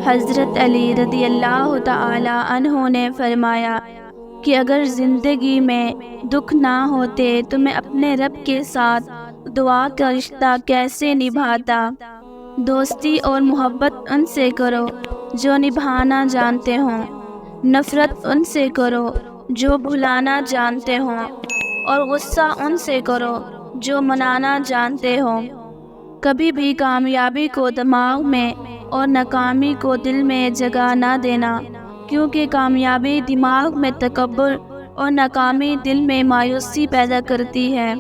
حضرت علی رضی اللہ تعالی عنہ نے فرمایا کہ اگر زندگی میں دکھ نہ ہوتے تو میں اپنے رب کے ساتھ دعا کا رشتہ کیسے نبھاتا۔ دوستی اور محبت ان سے کرو جو نبھانا جانتے ہوں، نفرت ان سے کرو جو بھلانا جانتے ہوں، اور غصہ ان سے کرو جو منانا جانتے ہوں۔ کبھی بھی کامیابی کو دماغ میں اور ناکامی کو دل میں جگہ نہ دینا، کیونکہ کامیابی دماغ میں تکبر اور ناکامی دل میں مایوسی پیدا کرتی ہے۔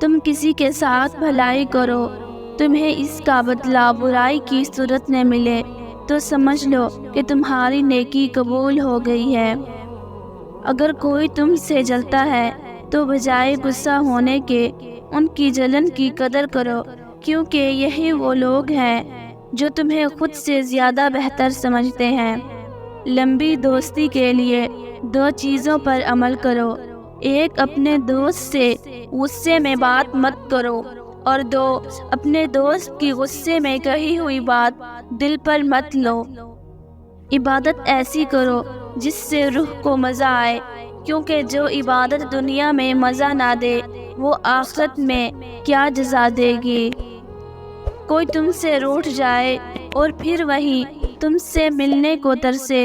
تم کسی کے ساتھ بھلائی کرو، تمہیں اس کا بدلہ برائی کی صورت میں ملے تو سمجھ لو کہ تمہاری نیکی قبول ہو گئی ہے۔ اگر کوئی تم سے جلتا ہے تو بجائے غصہ ہونے کے ان کی جلن کی قدر کرو، کیونکہ یہی وہ لوگ ہیں جو تمہیں خود سے زیادہ بہتر سمجھتے ہیں۔ لمبی دوستی کے لیے 2 چیزوں پر عمل کرو۔ 1، اپنے دوست سے غصے میں بات مت کرو، اور 2، اپنے دوست کی غصے میں کہی ہوئی بات دل پر مت لو۔ عبادت ایسی کرو جس سے روح کو مزہ آئے، کیونکہ جو عبادت دنیا میں مزہ نہ دے وہ آخرت میں کیا جزا دے گی۔ کوئی تم سے روٹھ جائے اور پھر وہی تم سے ملنے کو ترسے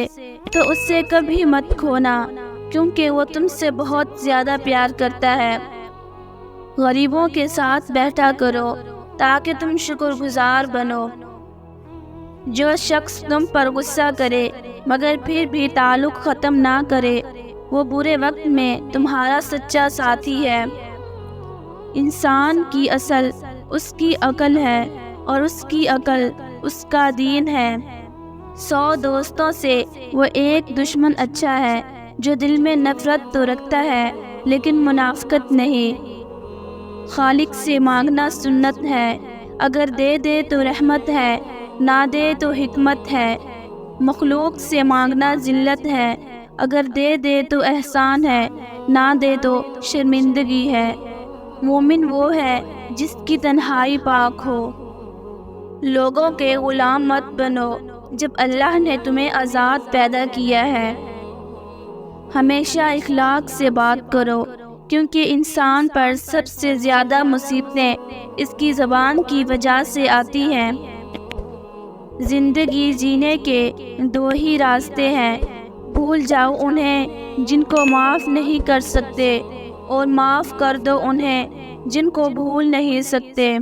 تو اس سے کبھی مت کھونا، کیونکہ وہ تم سے بہت زیادہ پیار کرتا ہے۔ غریبوں کے ساتھ بیٹھا کرو تاکہ تم شکر گزار بنو۔ جو شخص تم پر غصہ کرے مگر پھر بھی تعلق ختم نہ کرے، وہ برے وقت میں تمہارا سچا ساتھی ہے۔ انسان کی اصل اس کی عقل ہے، اور اس کی عقل اس کا دین ہے۔ 100 دوستوں سے وہ ایک دشمن اچھا ہے جو دل میں نفرت تو رکھتا ہے لیکن منافقت نہیں۔ خالق سے مانگنا سنت ہے، اگر دے دے تو رحمت ہے، نہ دے تو حکمت ہے۔ مخلوق سے مانگنا ذلت ہے، اگر دے دے تو احسان ہے، نہ دے تو شرمندگی ہے۔ مومن وہ ہے جس کی تنہائی پاک ہو۔ لوگوں کے غلام مت بنو جب اللہ نے تمہیں آزاد پیدا کیا ہے۔ ہمیشہ اخلاق سے بات کرو، کیونکہ انسان پر سب سے زیادہ مصیبتیں اس کی زبان کی وجہ سے آتی ہیں۔ زندگی جینے کے 2 ہی راستے ہیں، بھول جاؤ انہیں جن کو معاف نہیں کر سکتے، اور معاف کر دو انہیں جن کو بھول نہیں سکتے۔